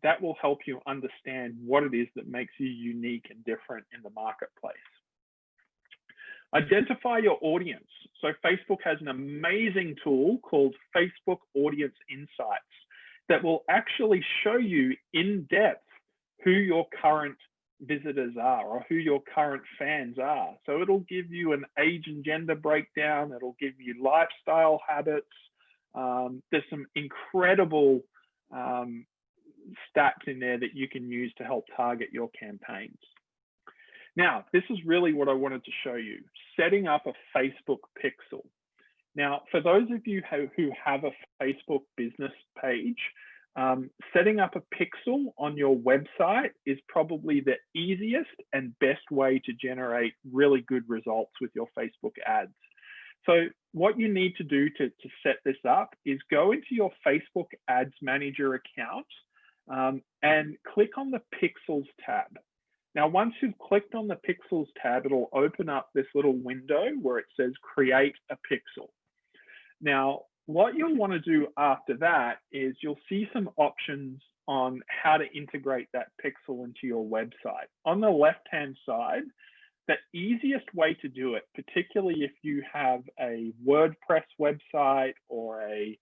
that will help you understand what it is that makes you unique and different in the marketplace. Identify your audience. So Facebook has an amazing tool called Facebook Audience Insights that will actually show you in depth who your current visitors are or who your current fans are. So it'll give you an age and gender breakdown. It'll give you lifestyle habits. There's some incredible stats in there that you can use to help target your campaigns. Now, this is really what I wanted to show you, setting up a Facebook pixel. Now, for those of you who have a Facebook business page, setting up a pixel on your website is probably the easiest and best way to generate really good results with your Facebook ads. So what you need to do to set this up is go into your Facebook Ads Manager account and click on the Pixels tab. Now, once you've clicked on the Pixels tab, it'll open up this little window where it says Create a Pixel. Now, what you'll want to do after that is you'll see some options on how to integrate that pixel into your website. On the left-hand side, the easiest way to do it, particularly if you have a WordPress website or a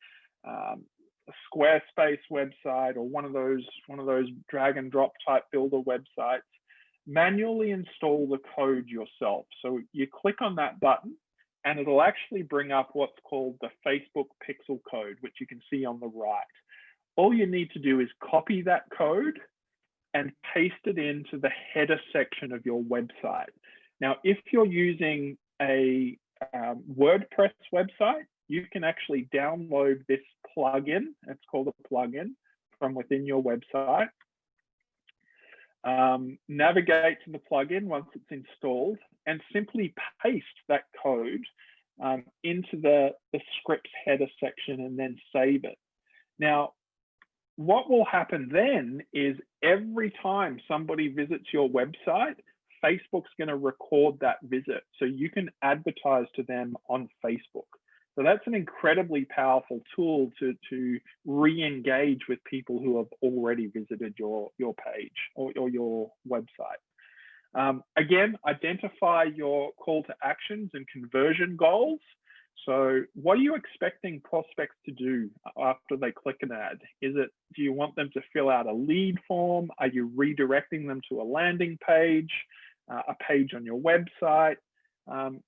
Squarespace website or one of those drag and drop type builder websites, manually install the code yourself. So you click on that button and it'll actually bring up what's called the Facebook pixel code, which you can see on the right. All you need to do is copy that code and paste it into the header section of your website. Now, if you're using a WordPress website, you can actually download this plugin. It's called a plugin from within your website. Navigate to the plugin once it's installed and simply paste that code into the scripts header section and then save it. Now, what will happen then is every time somebody visits your website, Facebook's going to record that visit so you can advertise to them on Facebook. So that's an incredibly powerful tool to re-engage with people who have already visited your page or your website. Again, identify your call to actions and conversion goals. So what are you expecting prospects to do after they click an ad? Do you want them to fill out a lead form? Are you redirecting them to a landing page, a page on your website?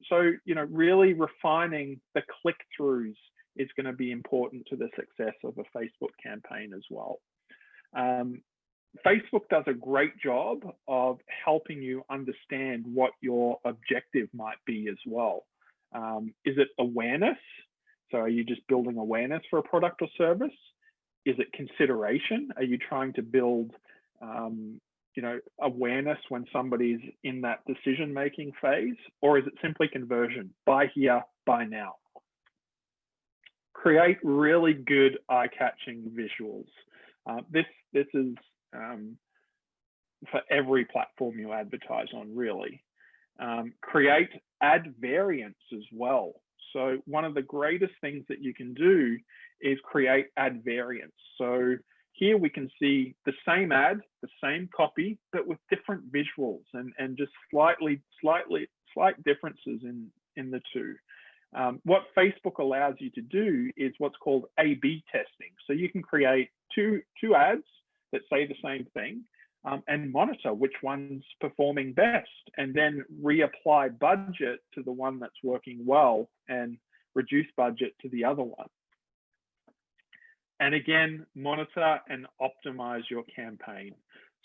So, really refining the click-throughs is going to be important to the success of a Facebook campaign as well. Facebook does a great job of helping you understand what your objective might be as well. Is it awareness? So are you just building awareness for a product or service? Is it consideration? Are you trying to build awareness when somebody's in that decision-making phase? Or is it simply conversion? Buy here, buy now. Create really good eye-catching visuals. This is for every platform you advertise on, really. Create ad variants as well. So one of the greatest things that you can do is create ad variants. So here we can see the same ad, the same copy, but with different visuals and just slight differences in the two. What Facebook allows you to do is what's called A/B testing. So you can create two ads that say the same thing and monitor which one's performing best, and then reapply budget to the one that's working well and reduce budget to the other one. And again, monitor and optimize your campaign.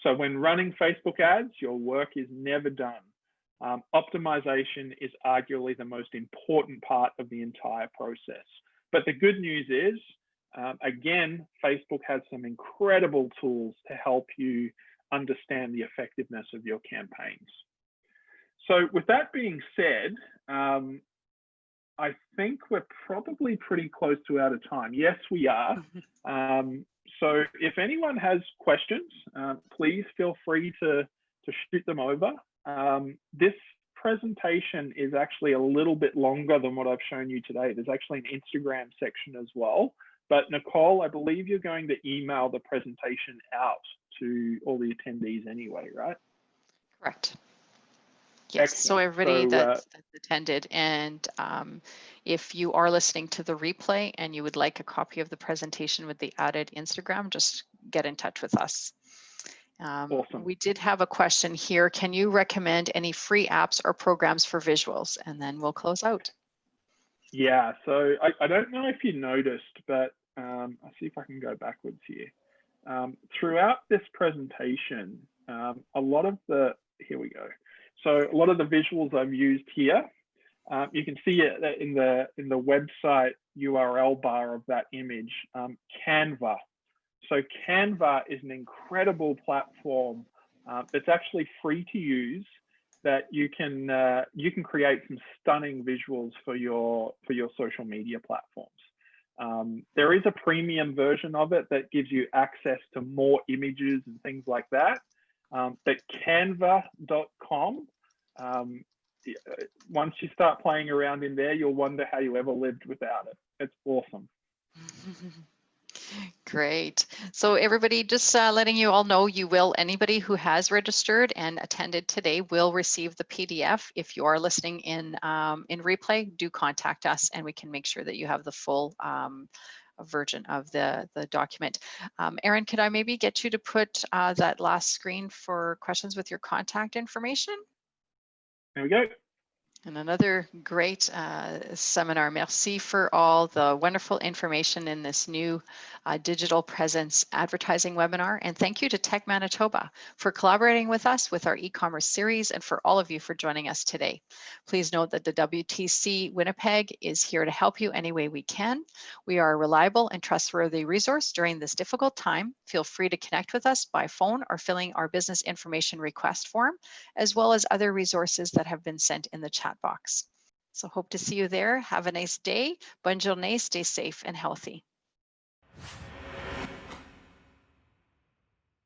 So when running Facebook ads, your work is never done. Optimization is arguably the most important part of the entire process. But the good news is, again, Facebook has some incredible tools to help you understand the effectiveness of your campaigns. So with that being said, I think we're probably pretty close to out of time. Yes, we are. So if anyone has questions, please feel free to shoot them over. This presentation is actually a little bit longer than what I've shown you today. There's actually an Instagram section as well. But Nicole, I believe you're going to email the presentation out to all the attendees anyway, right? Correct. Yes, excellent. So everybody that's attended, and if you are listening to the replay and you would like a copy of the presentation with the added Instagram, just get in touch with us. Awesome. We did have a question here. Can you recommend any free apps or programs for visuals? And then we'll close out. Yeah, so I don't know if you noticed, but I'll see if I can go backwards here. Throughout this presentation, a lot of the, here we go. So a lot of the visuals I've used here, you can see it in the website URL bar of that image, Canva. So Canva is an incredible platform that's actually free to use, that you can create some stunning visuals for your social media platforms. There is a premium version of it that gives you access to more images and things like that. But canva.com, once you start playing around in there, you'll wonder how you ever lived without it. It's awesome. Great. So everybody, just letting you all know, anybody who has registered and attended today will receive the PDF. If you are listening in replay, do contact us and we can make sure that you have the full version of the document. Erin, could I maybe get you to put that last screen for questions with your contact information? There we go. And another great seminar. Merci for all the wonderful information in this new digital presence advertising webinar. And thank you to Tech Manitoba for collaborating with us with our e-commerce series, and for all of you for joining us today. Please note that the WTC Winnipeg is here to help you any way we can. We are a reliable and trustworthy resource during this difficult time. Feel free to connect with us by phone or filling our business information request form, as well as other resources that have been sent in the chat box. So hope to see you there. Have a nice day. Bonne journée. Stay safe and healthy.